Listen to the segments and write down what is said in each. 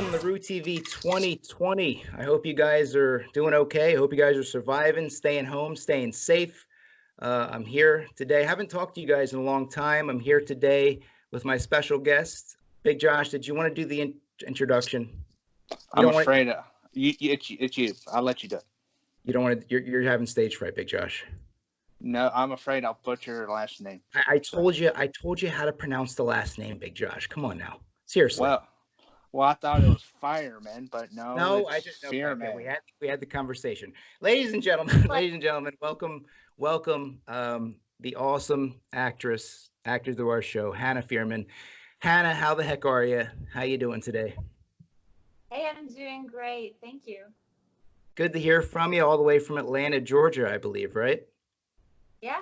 welcome to Roo TV 2020. I hope you guys are doing okay. I hope you guys are surviving, staying home, staying safe. I'm here today. I haven't talked to you guys in a long time. I'm here today with my special guest, Big Josh. Did you want to do the introduction? I'm afraid it's you. I'll let you do it. You don't want to. You're having stage fright, Big Josh. No, I'm afraid I'll butcher your last name. I told you how to pronounce the last name, Big Josh. Come on now, seriously. Well, I thought it was FIERMAN, but no, I just FIERMAN. Okay, we had the conversation, ladies and gentlemen. Welcome, the awesome actors to our show, Hannah FIERMAN. Hannah, how the heck are you? How you doing today? Hey, I'm doing great, thank you. Good to hear from you, all the way from Atlanta, Georgia, I believe, right? Yeah.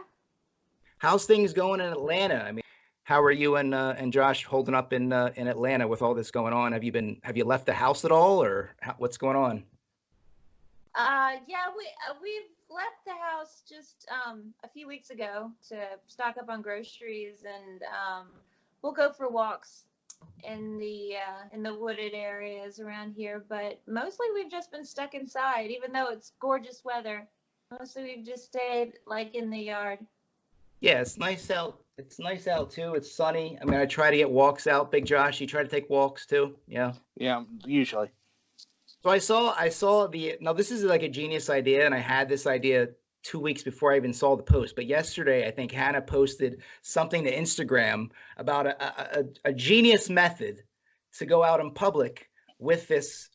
How's things going in Atlanta? I mean, how are you and Josh holding up in Atlanta with all this going on? Have you left the house at all, or what's going on? Yeah, we've left the house just a few weeks ago to stock up on groceries, and we'll go for walks in the wooded areas around here. But mostly we've just been stuck inside, even though it's gorgeous weather. Mostly we've just stayed like in the yard. Yeah, it's nice out. It's nice out too. It's sunny. I mean, I try to get walks out. Big Josh, you try to take walks too? Yeah. Yeah, usually. So I saw now this is like a genius idea, and I had this idea 2 weeks before I even saw the post. But yesterday, I think Hannah posted something to Instagram about a genius method to go out in public with this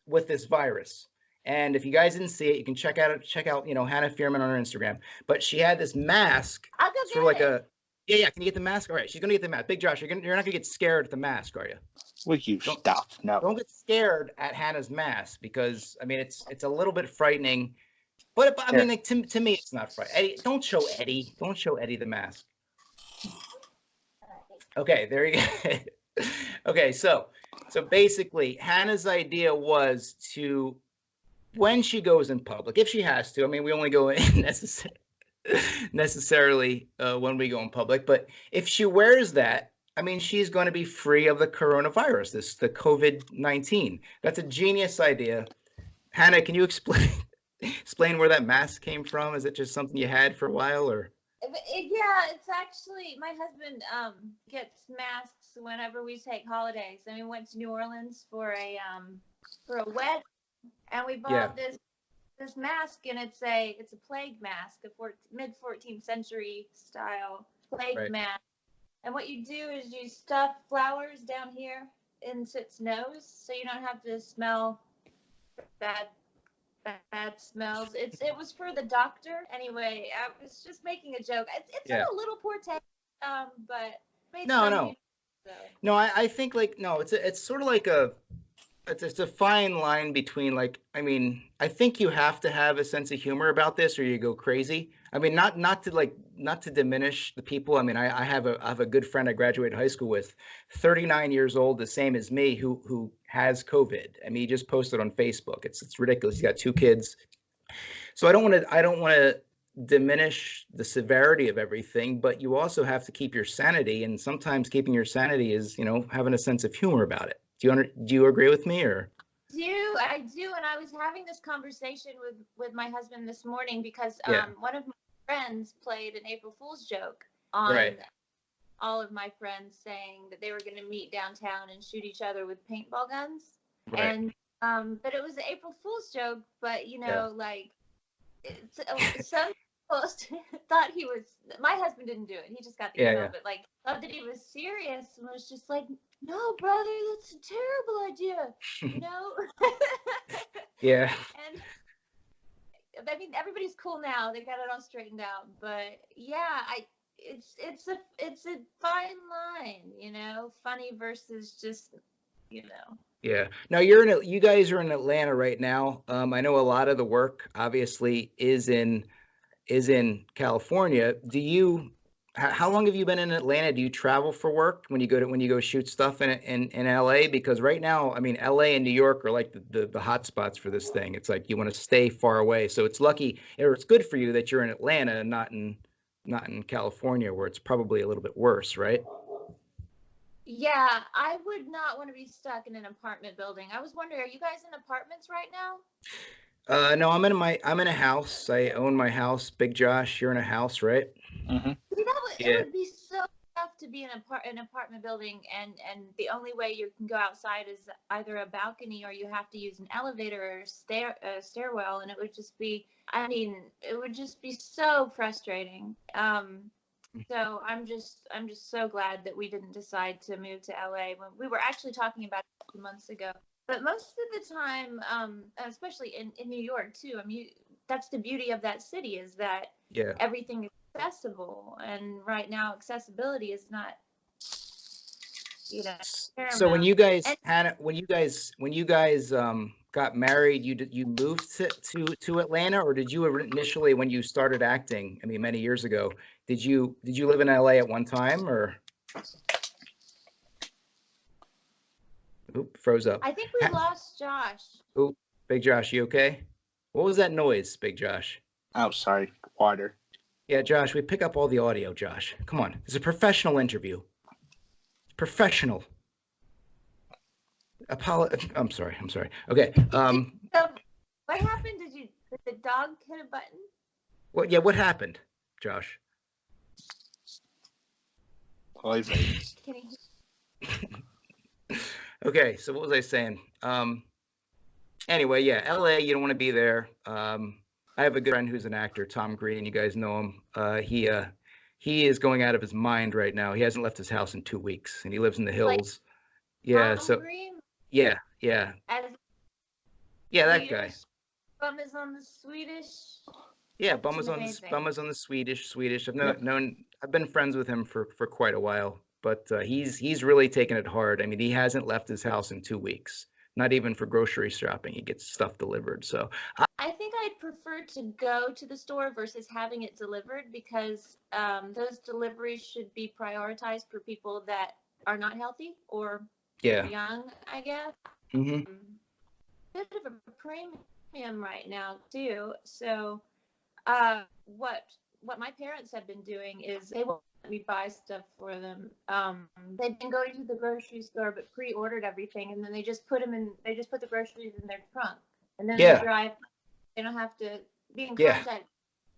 virus. And if you guys didn't see it, you can check out Hannah FIERMAN on her Instagram. But she had this mask. I'll go sort of like a yeah. Can you get the mask? All right, she's gonna get the mask. Big Josh, you're not gonna get scared at the mask, are you? Will you stop? No. Don't get scared at Hannah's mask, because I mean it's a little bit frightening. But I mean, like, to me, it's not frightening. Eddie, don't show Eddie the mask. Okay, there you go. Okay, so basically, Hannah's idea was to, when she goes in public, if she has to, I mean, we only go in necessarily when we go in public, but if she wears that, I mean, she's going to be free of the coronavirus, the COVID-19. That's a genius idea. Hannah, can you explain where that mask came from? Is it just something you had for a while, or? Yeah, it's actually, my husband gets masks whenever we take holidays. And we went to New Orleans for a wedding, and we bought this mask, and it's a plague mask, a mid-14th century style plague mask. And what you do is you stuff flowers down here into its nose, so you don't have to smell bad smells. It was for the doctor. Anyway, I was just making a joke. It's in a little poor taste, but no. I think, like, no, it's sort of like it's a fine line between, like, I mean, I think you have to have a sense of humor about this or you go crazy. I mean, not to diminish the people. I mean, I have a good friend I graduated high school with, 39 years old, the same as me, who has COVID. I mean, he just posted on Facebook. It's ridiculous. He's got 2 kids. So I don't want to diminish the severity of everything, but you also have to keep your sanity, and sometimes keeping your sanity is, having a sense of humor about it. Do you agree with me, or? I do, and I was having this conversation with my husband this morning because one of my friends played an April Fool's joke on all of my friends, saying that they were going to meet downtown and shoot each other with paintball guns. Right. And but it was an April Fool's joke, but like some people thought he was. My husband didn't do it; he just got the email, but like thought that he was serious and was just like, "No, brother, that's a terrible idea," Yeah. And I mean, everybody's cool now; they got it all straightened out. But yeah, it's a fine line, funny versus just, Yeah. Now you guys are in Atlanta right now. I know a lot of the work obviously is in California. How long have you been in Atlanta? Do you travel for work when you go shoot stuff in LA? Because right now, I mean, LA and New York are like the hot spots for this thing. It's like you want to stay far away. So it's lucky, or it's good for you that you're in Atlanta and not in California, where it's probably a little bit worse, right? Yeah, I would not want to be stuck in an apartment building. I was wondering, are you guys in apartments right now? No, I'm in a house. I own my house. Big Josh, you're in a house, right? Mm-hmm. See, it Yeah. would be so tough to be in an apartment building, and the only way you can go outside is either a balcony or you have to use an elevator or a stairwell, and it would just be, I mean, it would just be so frustrating. So I'm just so glad that we didn't decide to move to LA when we were actually talking about it a few months ago. But most of the time, especially in New York too, I mean, that's the beauty of that city is that Yeah. everything is accessible, and right now accessibility is not, So when paramount. you guys, And Hannah, when you guys got married, you moved to Atlanta, or did you initially, when you started acting, I mean, many years ago, did you live in LA at one time, or oop, froze up? I think we lost Josh. Oop, Big Josh, you okay? What was that noise, Big Josh? Oh, sorry. Water. Yeah, Josh, we pick up all the audio, Josh. Come on. It's a professional interview. It's professional. I'm sorry. I'm sorry. Okay. So what happened? Did the dog hit a button? Well, yeah, what happened, Josh? Can he... Okay, so what was I saying? Anyway, yeah, LA, you don't want to be there. I have a good friend who's an actor, Tom Green. You guys know him. He is going out of his mind right now. He hasn't left his house in 2 weeks, and he lives in the hills. Yeah, Tom so Green? yeah, As yeah, that Swedish, guy. Bum is on the Swedish. Yeah, Amazing. Bummer's on the Swedish. Yep. I've been friends with him for quite a while, but he's really taken it hard. I mean, he hasn't left his house in 2 weeks, not even for grocery shopping. He gets stuff delivered. So I think I'd prefer to go to the store versus having it delivered because those deliveries should be prioritized for people that are not healthy or yeah. young, I guess. Hmm. Bit of a premium right now too. So what my parents have been doing is they won't let me buy stuff for them. They've been going to the grocery store but pre-ordered everything, and then they just put the groceries in their trunk, and then Yeah. they drive. They don't have to be in Yeah. contact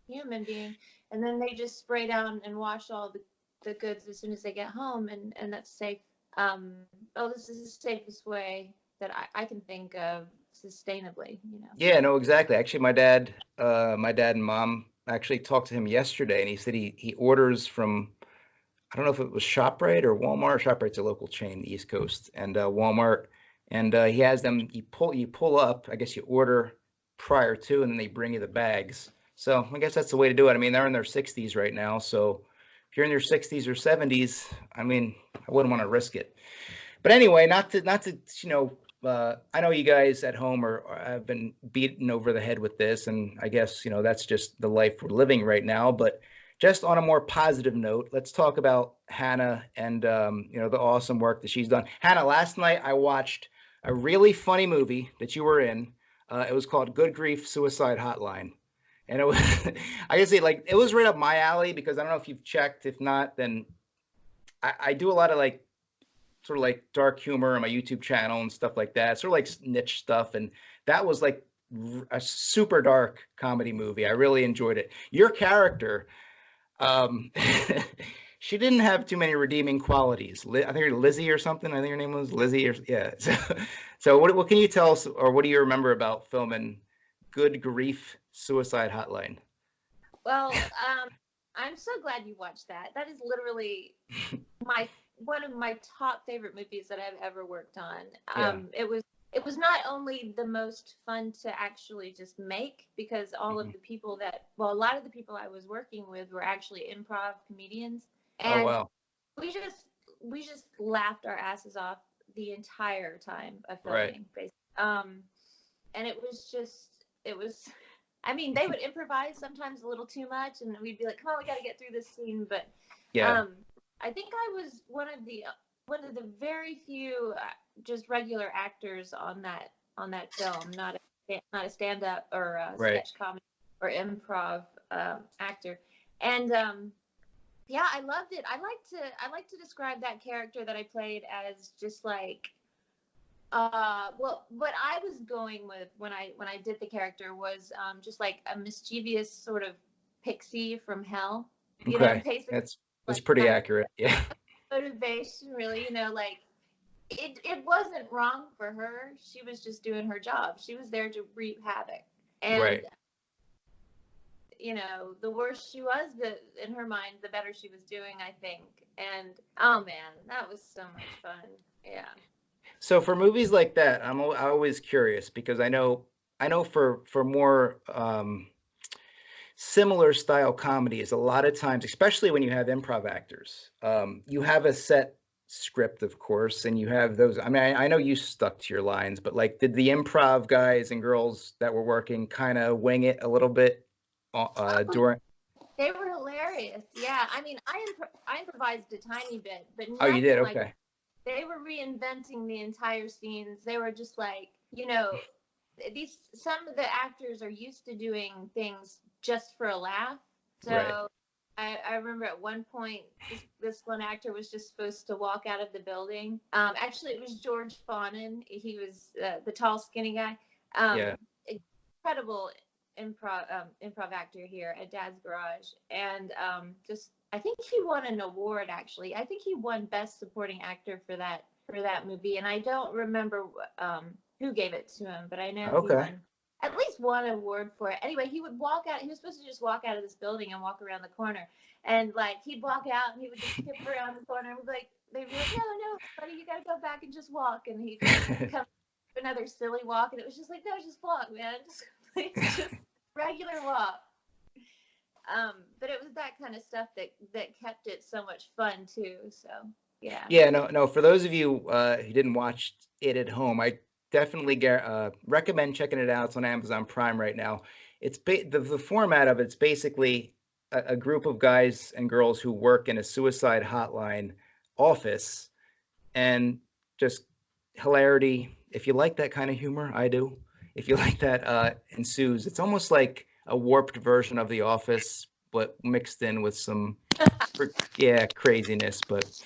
with a human being, and then they just spray down and wash all the goods as soon as they get home, and that's safe. This is the safest way that I can think of sustainably, Yeah, no, exactly. Actually, my dad and mom actually talked to him yesterday, and he said he orders from, I don't know if it was ShopRite or Walmart. ShopRite's a local chain, the East Coast, and Walmart, and he has them. You pull up. I guess you order prior to, and then they bring you the bags. So I guess that's the way to do it. I mean, they're in their 60s right now, so if you're in your 60s or 70s, I mean, I wouldn't want to risk it. But anyway, not to I know you guys at home have been beaten over the head with this, and I guess that's just the life we're living right now. But just on a more positive note, let's talk about Hannah and the awesome work that she's done. Hannah, last night I watched a really funny movie that you were in. It was called Good Grief Suicide Hotline, and it was I guess it was right up my alley because I don't know if you've checked. If not, then I do a lot of sort of like dark humor on my YouTube channel and stuff like that, sort of like niche stuff. And that was like a super dark comedy movie. I really enjoyed it. Your character, um, she didn't have too many redeeming qualities. I think Lizzie or something. I think her name was Lizzie. Or yeah. So what can you tell us, or what do you remember about filming Good Grief Suicide Hotline? Well, I'm so glad you watched that. That is literally one of my top favorite movies that I've ever worked on. It was not only the most fun to actually just make because all of the people a lot of the people I was working with were actually improv comedians, and oh wow, we just laughed our asses off the entire time of filming, basically. And it was I mean, they would improvise sometimes a little too much, and we'd be like, "Come on, we got to get through this scene." But yeah. I think I was one of the very few just regular actors on that film, not a stand up or a sketch comedy or improv actor. And Yeah, I loved it. I like to describe that character that I played as just like well, what I was going with when I did the character was just like a mischievous sort of pixie from hell. Okay, Basically that's like pretty kind accurate. Yeah. of motivation really, like it wasn't wrong for her. She was just doing her job. She was there to wreak havoc. And Right. the worse she was, in her mind, the better she was doing, I think. And oh man, that was so much fun. Yeah. So for movies like that, I'm always curious because I know for more similar style comedies, a lot of times, especially when you have improv actors, you have a set script, of course, and you have those. I mean, I know you stuck to your lines, but like, did the improv guys and girls that were working kind of wing it a little bit during? They were hilarious. Yeah, I mean, I improvised a tiny bit, but Oh, you did? nothing like Okay. they were reinventing the entire scenes. They were just like, these some of the actors are used to doing things just for a laugh. Right. So I remember at one point this one actor was just supposed to walk out of the building. Actually, it was George Fawnin. He was the tall, skinny guy. Yeah. Incredible improv actor here at Dad's Garage, and just I think he won an award. Actually, I think he won Best Supporting Actor for that movie, and I don't remember who gave it to him, but I know he Okay. won at least one award for it. Anyway, he would walk out. He was supposed to just walk out of this building and walk around the corner, and like he'd walk out and he would just skip around the corner and they'd be like, no, buddy, you gotta go back and just walk, and he'd come another silly walk, and it was just like, no, just walk, man, just regular walk. But it was that kind of stuff that kept it so much fun too. So yeah. Yeah, no. For those of you who didn't watch it at home, I definitely recommend checking it out. It's on Amazon Prime right now. It's the format of it's basically a group of guys and girls who work in a suicide hotline office, and just hilarity. If you like that kind of humor, I do. If you like that, ensues. It's almost like a warped version of The Office, but mixed in with some, craziness. But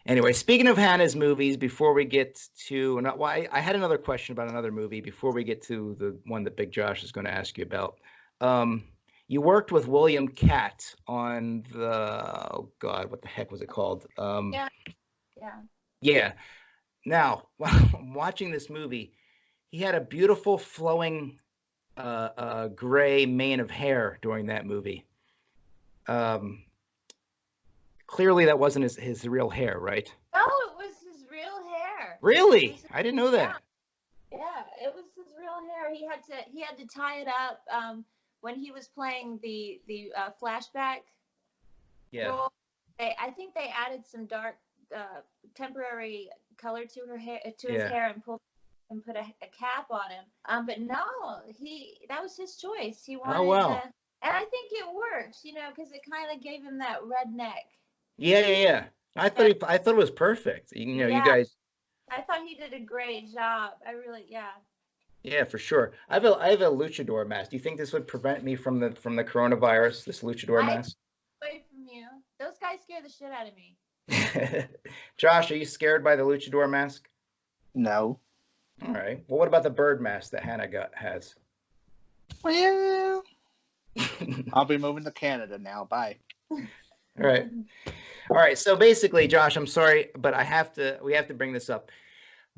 anyway, speaking of Hannah's movies, before we get to, well, I had another question about another movie before we get to the one that Big Josh is going to ask you about. You worked with William Catt on oh God, what the heck was it called? Yeah. Yeah. Yeah. Now, while I'm watching this movie, he had a beautiful flowing gray mane of hair during that movie. Clearly that wasn't his real hair, right? No, it was his real hair. Really? I didn't know that. Yeah, it was his real hair. He had to tie it up when he was playing the flashback role. I think they added some dark temporary color to her hair, to his hair, and put a cap on him. But no, that was his choice. He wanted and I think it worked, because it kind of gave him that redneck. Yeah. I thought it was perfect. You guys. I thought he did a great job. I really, yeah. Yeah, for sure. I have a luchador mask. Do you think this would prevent me from the coronavirus? This luchador mask? Away from you. Those guys scare the shit out of me. Josh, are you scared by the luchador mask? No. All right. Well, what about the bird mask that Hannah has? Well, I'll be moving to Canada now. Bye. All right. So basically, Josh, I'm sorry, but we have to bring this up.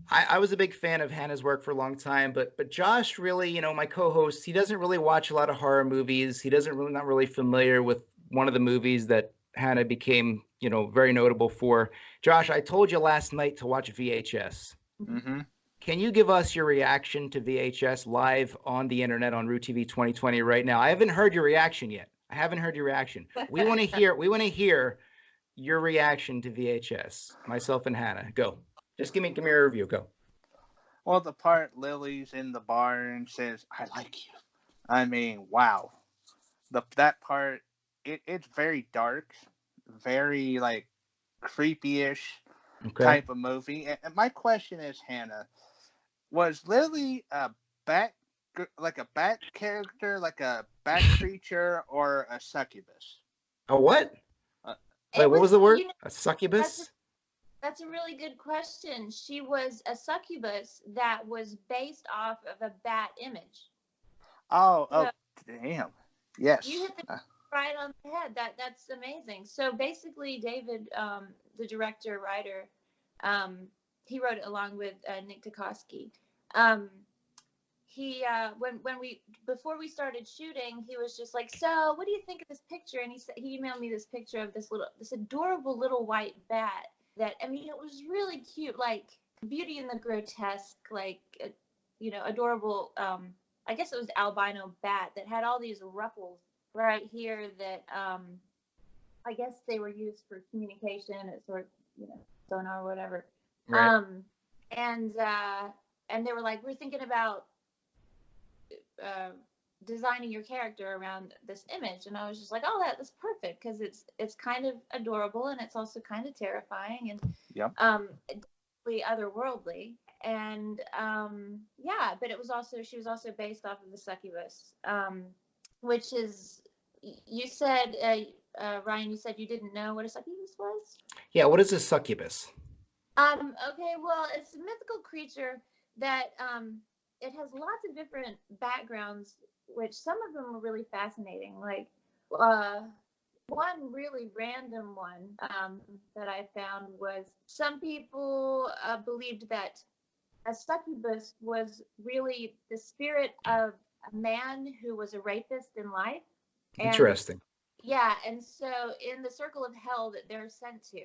I was a big fan of Hannah's work for a long time, but Josh really, my co-host, he doesn't really watch a lot of horror movies. He not really familiar with one of the movies that Hannah became, very notable for. Josh, I told you last night to watch VHS. Mm-hmm. Can you give us your reaction to VHS live on the internet on Root TV 2020 right now? I haven't heard your reaction yet. We want to hear your reaction to VHS. Myself and Hannah, go. Just give me a review. Go. Well, the part Lily's in the bar and says, "I like you." I mean, wow. That part, it's very dark, very like creepy-ish type of movie. And my question is, Hannah, was Lily a bat character, like a bat creature, or a succubus? A what? Wait, what was the word? A That's succubus? that's a really good question. She was a succubus that was based off of a bat image. Oh, So damn. Yes. you hit the right on the head. That's amazing. So basically, David, the director writer, he wrote it along with Nick Tukoski. He when we before we started shooting, he was just like, so what do you think of this picture? And he emailed me this picture of this adorable little white bat that, I mean, it was really cute, like Beauty and the Grotesque, like adorable. I guess it was albino bat that had all these ruffles right here that I guess they were used for communication as sort of sonar or whatever. Right. And they were like, we're thinking about designing your character around this image, and I was just like, oh, that's perfect, because it's kind of adorable and it's also kind of terrifying and definitely otherworldly, and but she was also based off of the succubus, which is, you said, Ryan, you said you didn't know what a succubus was? Yeah, what is a succubus? Okay, well, it's a mythical creature that it has lots of different backgrounds, which some of them are really fascinating. Like one really random one that I found was, some people believed that a succubus was really the spirit of a man who was a rapist in life. And, interesting. Yeah, and so in the circle of hell that they're sent to,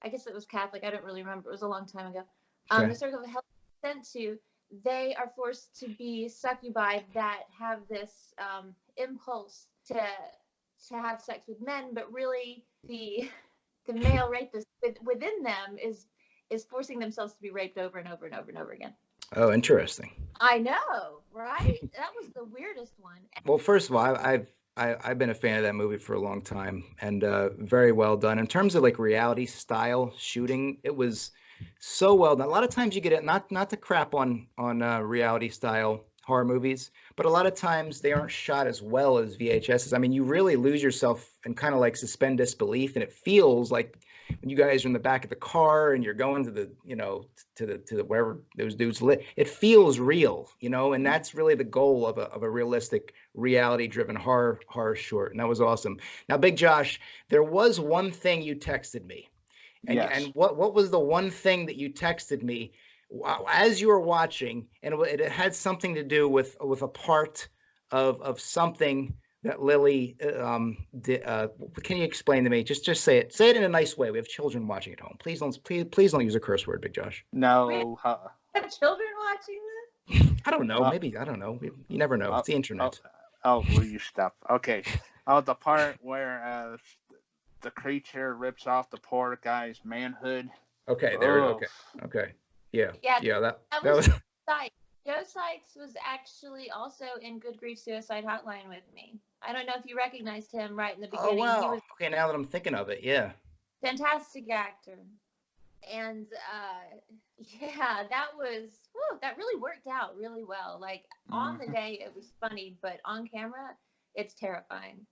I guess it was Catholic, I don't really remember, it was a long time ago. Okay. The circle of hell sent to, they are forced to be succubi that have this impulse to have sex with men, but really the male rapist within them is forcing themselves to be raped over and over and over and over again. Oh, interesting. I know, right? That was the weirdest one. Well, first of all, I've been a fan of that movie for a long time, and very well done. In terms of like reality style shooting, it was so well done. A lot of times you get it, not to crap on reality style horror movies, but a lot of times they aren't shot as well as VHSs. I mean, you really lose yourself and kind of like suspend disbelief, and it feels like when you guys are in the back of the car and you're going to the to the wherever those dudes lit, it feels real, and that's really the goal of a realistic, reality driven horror short. And that was awesome. Now, Big Josh, there was one thing you texted me. And, yes. And what was the one thing that you texted me as you were watching? And it had something to do with a part of something that Lily did. Can you explain to me? Just say it. Say it in a nice way. We have children watching at home. Please don't use a curse word, Big Josh. No. Have children watching this? I don't know. Maybe, I don't know. You never know. It's the internet. Will you stop? Okay. The part where the creature rips off the poor guy's manhood. Okay, there. Oh. Okay. Yeah. That was. Joe Sykes was actually also in Good Grief Suicide Hotline with me. I don't know if you recognized him right in the beginning. Oh wow. He was okay, now that I'm thinking of it, yeah. Fantastic actor. And that really worked out really well. Like on the day it was funny, but on camera it's terrifying.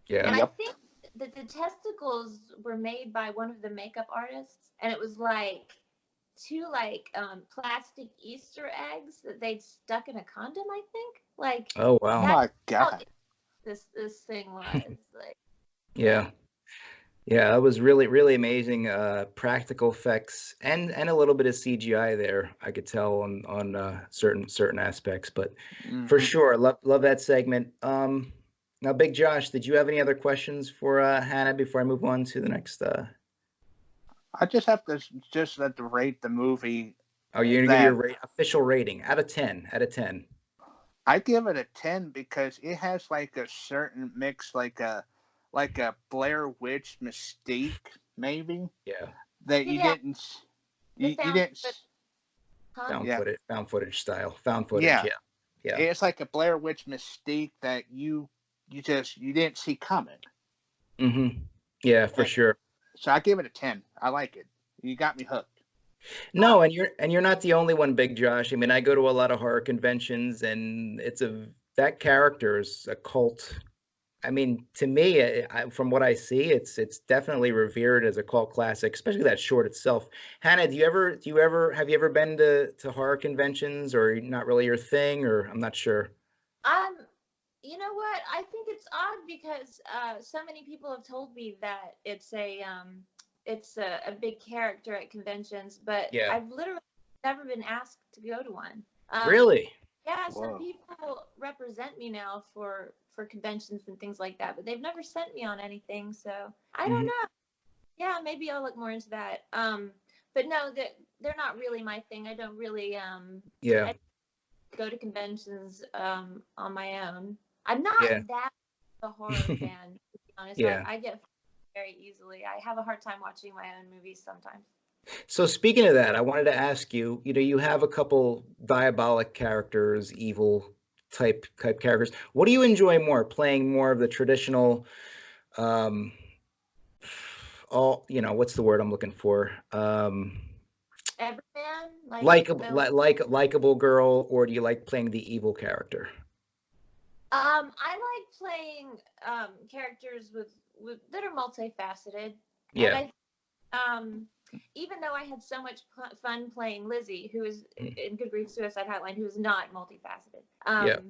Yeah. And I think that the testicles were made by one of the makeup artists, and it was like two plastic Easter eggs that they'd stuck in a condom, I think. Like, oh wow. Oh my God. This thing was like. Yeah. Yeah, that was really, really amazing practical effects and a little bit of CGI there. I could tell on certain aspects, but for sure, love that segment. Now, Big Josh, did you have any other questions for Hannah before I move on to the next? I just have to rate the movie. Oh, you're gonna give your official rating out of 10. Out of 10. I give it a 10 because it has like a certain mix, like a Blair Witch mystique, maybe. Yeah. That you didn't. You didn't. Found footage style. Found footage. Yeah. It's like a Blair Witch mystique that you didn't see coming. Mm-hmm. Yeah, for sure. So I give it a 10. I like it. You got me hooked. No, and you're not the only one, Big Josh. I mean, I go to a lot of horror conventions, and that character is a cult I mean, to me, from what I see, it's definitely revered as a cult classic, especially that short itself. Hannah, have you ever been to horror conventions, or not really your thing, or I'm not sure. Um, you know what? I think it's odd because so many people have told me that it's a big character at conventions, but Yeah. I've literally never been asked to go to one. Really? Yeah, some Whoa. people represent me now for conventions and things like that, but they've never sent me on anything, so I don't Hmm. know. Yeah, maybe I'll look more into that. But no, they're not really my thing. I don't really Yeah. I go to conventions on my own. I'm not Yeah. that a horror fan, to be honest. I, Yeah. I get very easily. I have a hard time watching my own movies sometimes. So speaking of that, I wanted to ask you, you have a couple diabolic characters, evil type characters. What do you enjoy more, playing more of the traditional, um, what's the word I'm looking for? Everyman, like Likable, the likable girl, or do you like playing the evil character? I like playing characters with that are multifaceted, and Yeah. um even though I had so much fun playing Lizzie, who is Mm. in Good Grief Suicide Hotline, who is not multifaceted, Yeah.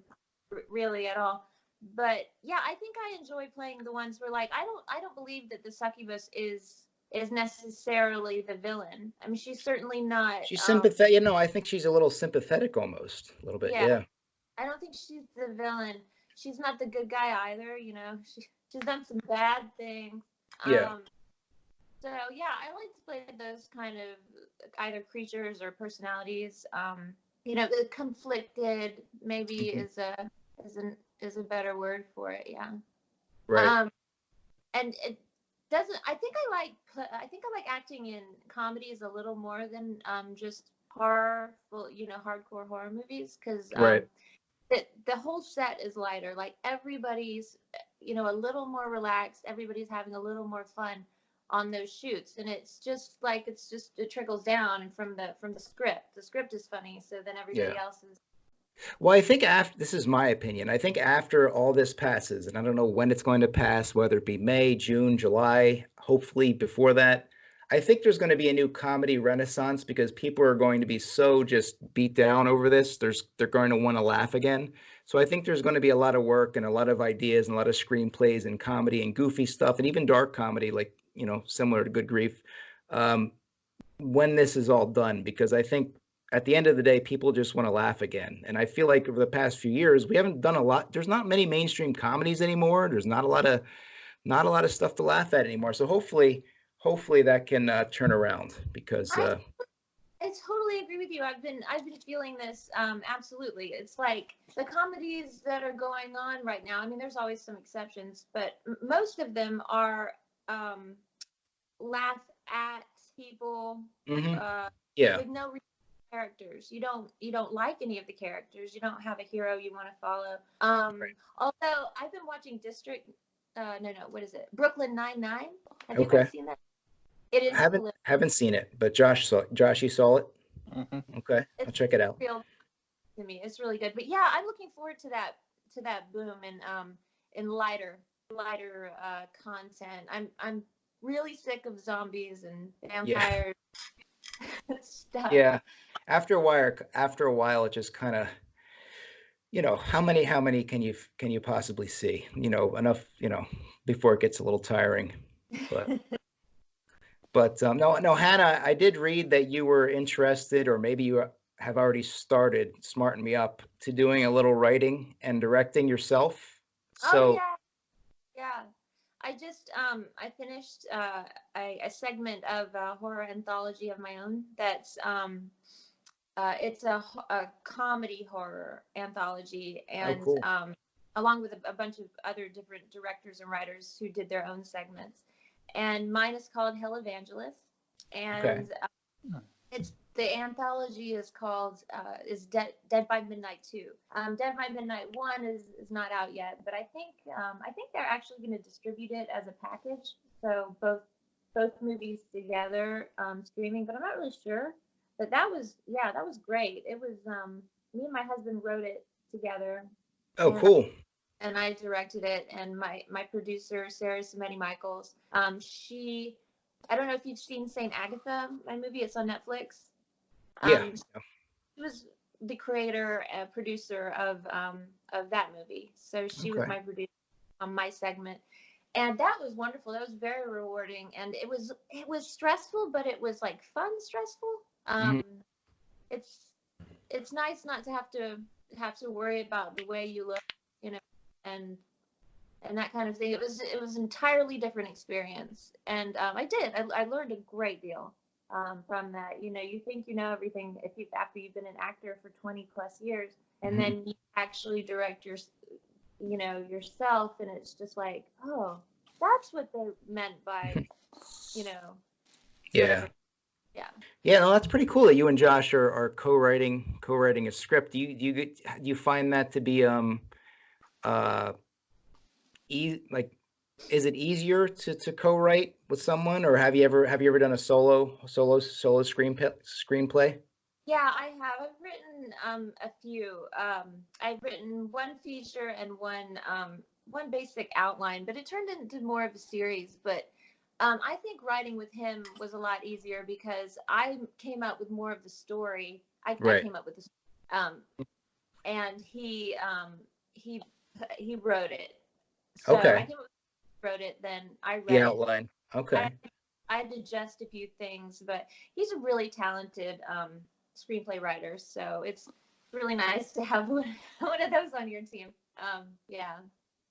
really at all. But yeah, I think I enjoy playing the ones where like I don't believe that the succubus is necessarily the villain. I mean, she's certainly not. She's sympathetic. I think she's a little sympathetic almost, a little bit. Yeah, Yeah. I don't think she's the villain. She's not the good guy either. She's done some bad things. Yeah. Um, So yeah, I like to play those kind of either creatures or personalities. The conflicted maybe Hmm. is a better word for it. Yeah. Right. Um, and it doesn't. I think I like acting in comedies a little more than just horror, hardcore horror movies because Right. the whole set is lighter. Like everybody's, a little more relaxed. Everybody's having a little more fun on those shoots, and it trickles down from the script. The script is funny, so then Yeah. everybody else is. Well, I think after this is my opinion. I think after all this passes, and I don't know when it's going to pass, whether it be May, June, July, hopefully before that, I think there's going to be a new comedy renaissance because people are going to be so just beat down over this. They're going to want to laugh again. So I think there's going to be a lot of work and a lot of ideas and a lot of screenplays and comedy and goofy stuff and even dark comedy, like, similar to Good Grief. Um, when this is all done, because I think at the end of the day, people just want to laugh again. And I feel like over the past few years, we haven't done a lot. There's not many mainstream comedies anymore. There's not a lot of stuff to laugh at anymore. So hopefully that can turn around because I I totally agree with you. I've been feeling this absolutely. It's like the comedies that are going on right now. I mean, there's always some exceptions, but most of them are um, laugh at people hmm uh, yeah, with no real characters. You don't like any of the characters. You don't have a hero you want to follow. right. Although I've been watching District. No, what is it? Brooklyn Nine-Nine. Have you Okay. guys seen that? It I is haven't seen it, but Josh, you saw it. Hmm. Okay, I'll it's check it out. real to me. It's really good. But yeah, I'm looking forward to that boom in lighter content. I'm really sick of zombies and Yeah. vampires stuff. Yeah. After a while, it just kind of, how many can you possibly see? Enough, before it gets a little tiring. But no, no, Hannah, I did read that you were interested, or maybe you have already started, smarten me up, to doing a little writing and directing yourself. Oh So, yeah, yeah. I finished a segment of a horror anthology of my own. It's a comedy horror anthology, oh, and cool. along with a bunch of other different directors and writers who did their own segments. And mine is called Hell Evangelist, Okay. and it's the anthology is called is Dead by Midnight 2. Dead by Midnight 1 is not out yet, but I think they're actually going to distribute it as a package, so both movies together streaming. But I'm not really sure. But that was great. It was me and my husband wrote it together, Oh, and cool. and I directed it. And my producer, Sarah Samedi Michaels, she, I don't know if you've seen Saint Agatha, my movie. It's on Netflix. Yeah. She was the creator and producer of that movie. So she was my producer on my segment. And that was wonderful. That was very rewarding. And it was stressful, but it was like fun stressful. It's nice not to have to worry about the way you look, you know, and that kind of thing. It was an entirely different experience. And I learned a great deal from that. You know, you think you know everything after you've been an actor for 20 plus years, and then you actually direct yourself, and it's just like, oh, that's what they meant by, you know. Yeah. Yeah. Yeah, no, that's pretty cool that you and Josh are co-writing a script. Do you find that to be like, is it easier to co-write with someone, or have you ever done a solo screenplay? Yeah, I have. I've written a few. I've written one feature and one basic outline, but it turned into more of a series. But I think writing with him was a lot easier because I came up with more of the story. I came up with the and he wrote it. So I came up with, wrote it, then I read the outline. Okay. I had to adjust a few things, but he's a really talented screenplay writer, so it's really nice to have one of those on your team. Yeah.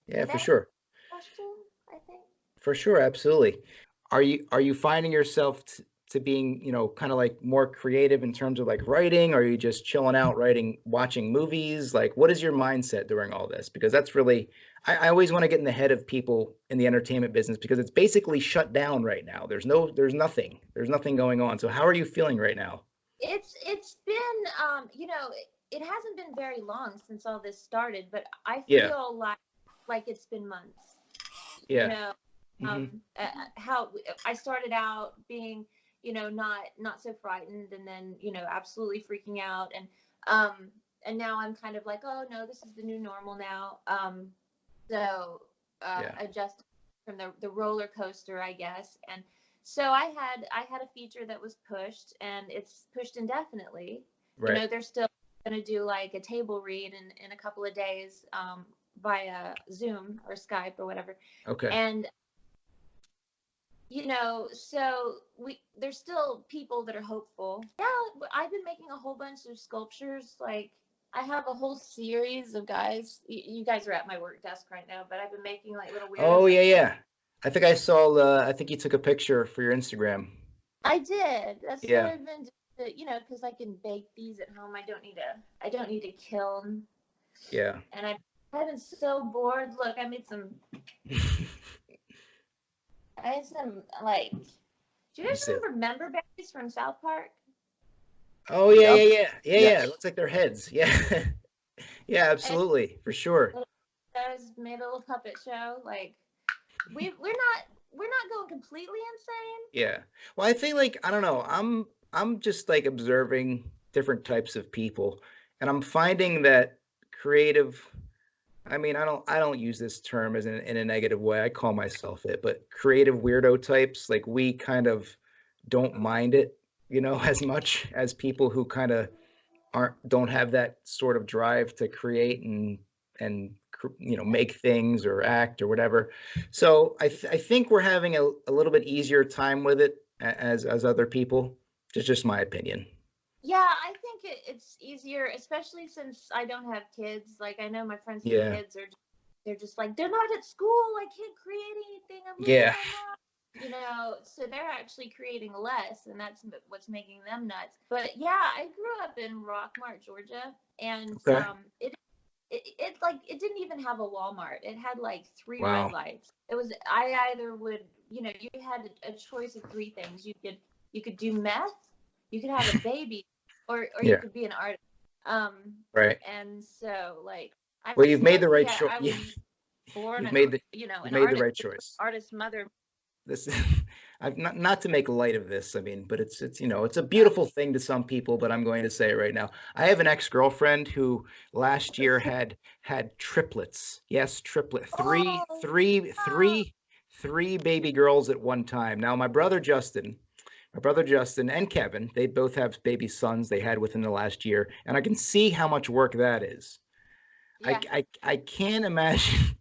Yeah, for sure. Question, I think. For sure, absolutely. Are you finding yourself to being, you know, kind of like more creative in terms of like writing? Or are you just chilling out, watching movies? Like, what is your mindset during all this? Because that's really, I always want to get in the head of people in the entertainment business, because it's basically shut down right now. There's nothing going on. So how are you feeling right now? It's been, you know, it hasn't been very long since all this started, but I feel like it's been months. Yeah. You know, how I started out being, you know, not so frightened, and then, you know, absolutely freaking out, and now I'm kind of like, oh no, this is the new normal now. So adjust from the roller coaster, I guess. And so I had a feature that was pushed, and it's pushed indefinitely. Right. You know, they're still going to do like a table read in a couple of days via Zoom or Skype or whatever. Okay. And you know, so there's still people that are hopeful. Yeah, I've been making a whole bunch of sculptures. Like, I have a whole series of guys. You guys are at my work desk right now, but I've been making like little weird. Oh yeah. I think I saw. I think you took a picture for your Instagram. I did. That's what I've been doing, you know, because I can bake these at home. I don't need a kiln. Yeah. And I've been so bored. Look, I made some, like, do you guys remember member berries from South Park? Oh yeah. It looks like their heads. Yeah. Yeah, absolutely, for sure. Guys made a little puppet show. Like, we're not going completely insane. Yeah. Well, I think, like, I don't know. I'm just like observing different types of people, and I'm finding that creative. I mean, I don't use this term as in a negative way. I call myself it, but creative weirdo types, like, we kind of don't mind it, you know, as much as people who kind of don't have that sort of drive to create and you know, make things or act or whatever. So I think we're having a little bit easier time with it as other people. It's just my opinion. Yeah, I think it's easier, especially since I don't have kids. Like, I know my friends with kids they're just like, they're not at school. I can't create anything. I'm losing my mind. You know, so they're actually creating less, and that's what's making them nuts. But yeah, I grew up in Rockmart, Georgia, and it like, it didn't even have a Walmart. It had like 3 red lights. It was, I either would, you know, you had a choice of 3 things. You could do meth, you could have a baby, or you could be an artist. Right. And so, like, well, you've made the right choice. Born, you've made the right choice. Artist mother. this is not to make light of this. I mean, but it's it's a beautiful thing to some people. But I'm going to say it right now. I have an ex-girlfriend who last year had triplets. Yes, triplet. Oh, Three baby girls at one time. Now my brother Justin and Kevin, they both have baby sons they had within the last year, and I can see how much work that is. yeah. I can't imagine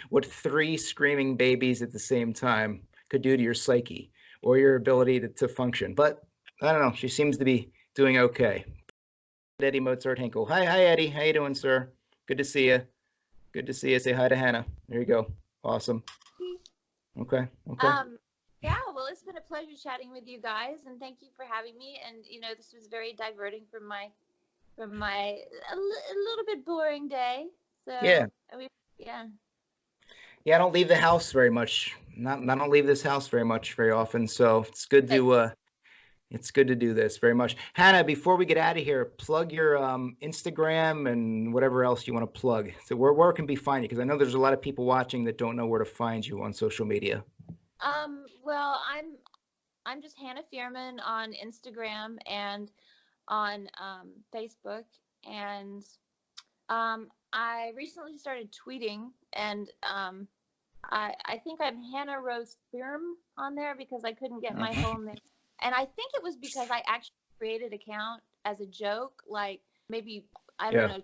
what three screaming babies at the same time could do to your psyche or your ability to function. But I don't know. She seems to be doing okay. Eddie Mozart Hinkle. Hi, Eddie. How you doing, sir? Good to see you. Good to see you. Say hi to Hannah. There you go. Awesome. Okay. Yeah, well, it's been a pleasure chatting with you guys, and thank you for having me. And this was very diverting from my a little bit boring day. So Yeah. yeah. Yeah, I don't leave the house very much. I don't leave this house very often. So it's good to do this very much. Hannah, before we get out of here, plug your Instagram and whatever else you want to plug. So where can we find you? Because I know there's a lot of people watching that don't know where to find you on social media. Well, I'm just Hannah FIERMAN on Instagram and on Facebook, and I recently started tweeting, and I think I'm Hannah Rose Firm on there because I couldn't get my whole name, and I think it was because I actually created an account as a joke, like maybe I don't know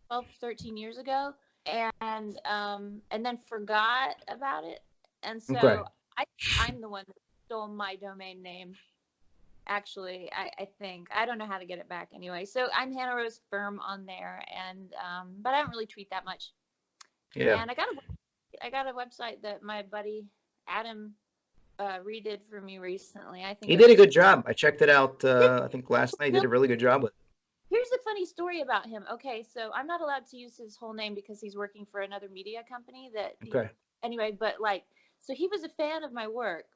12, 13 years ago, and then forgot about it, and so Okay. I'm the one that stole my domain name. Actually, I think I don't know how to get it back anyway. So I'm Hannah Rose Firm on there, and but I don't really tweet that much. Yeah. And I got a website that my buddy Adam redid for me recently. I think He did a good job. I checked it out. I think last night. He did a really good job with it. Here's a funny story about him. Okay, so I'm not allowed to use his whole name because he's working for another media company. Anyway, but so he was a fan of my work,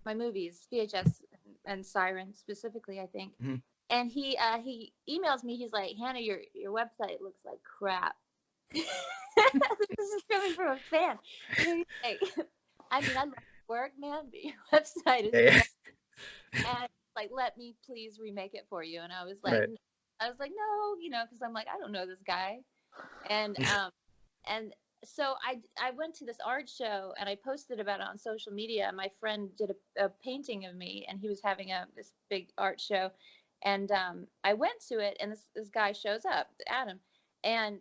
my movies, VHS and Siren specifically, I think. Mm-hmm. And he emails me. He's like, Hannah, your website looks like crap. This is coming from a fan. Like, I mean, I love work, man, but your website is crap. And let me please remake it for you. And I was like, right. No, because I'm like, I don't know this guy. And and so I went to this art show and I posted about it on social media. My friend did a painting of me, and he was having this big art show, and I went to it, and this guy shows up, Adam, and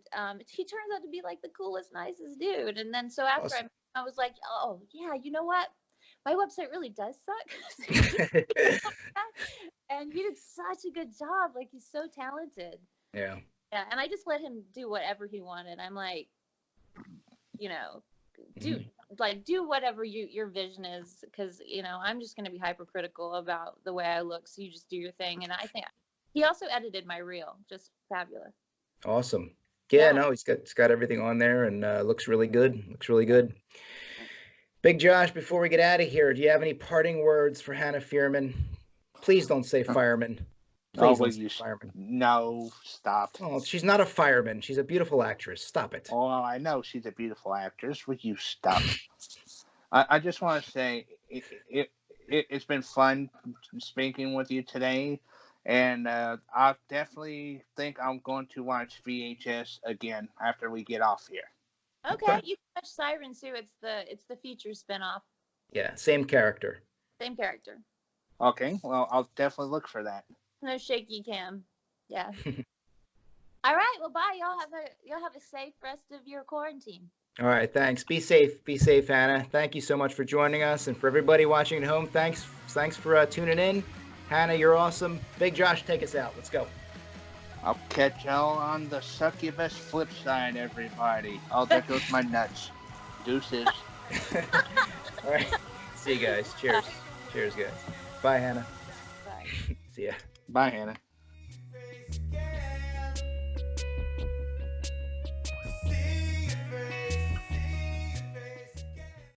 he turns out to be like the coolest, nicest dude. And then so after awesome. I was like, oh yeah, you know what? My website really does suck. And he did such a good job. Like, he's so talented. Yeah. Yeah. And I just let him do whatever he wanted. I'm like, do whatever your vision is. Cause I'm just going to be hypercritical about the way I look. So you just do your thing. And I think he also edited my reel. Just fabulous. Awesome. Yeah. No, he's got everything on there, and looks really good. Big Josh, before we get out of here, do you have any parting words for Hannah FIERMAN? Please don't say fireman. Please don't say fireman. No, stop. Oh, she's not a fireman. She's a beautiful actress. Stop it. Oh, I know she's a beautiful actress. Will you stop? I just want to say it's been fun speaking with you today, and I definitely think I'm going to watch VHS again after we get off here. Okay, you can watch Siren too. It's the feature spinoff. Yeah, same character. Okay, well, I'll definitely look for that. No shaky cam. Yeah. All right. Well, bye. Y'all have a safe rest of your quarantine. All right. Thanks. Be safe, Hannah. Thank you so much for joining us, and for everybody watching at home, thanks for tuning in. Hannah, you're awesome. Big Josh, take us out. Let's go. I'll catch y'all on the succubus flip side, everybody. Oh, there goes my nuts. Deuces. All right. See you guys. Cheers. Cheers, guys. Bye, Hannah. Bye. See ya. Bye, Hannah.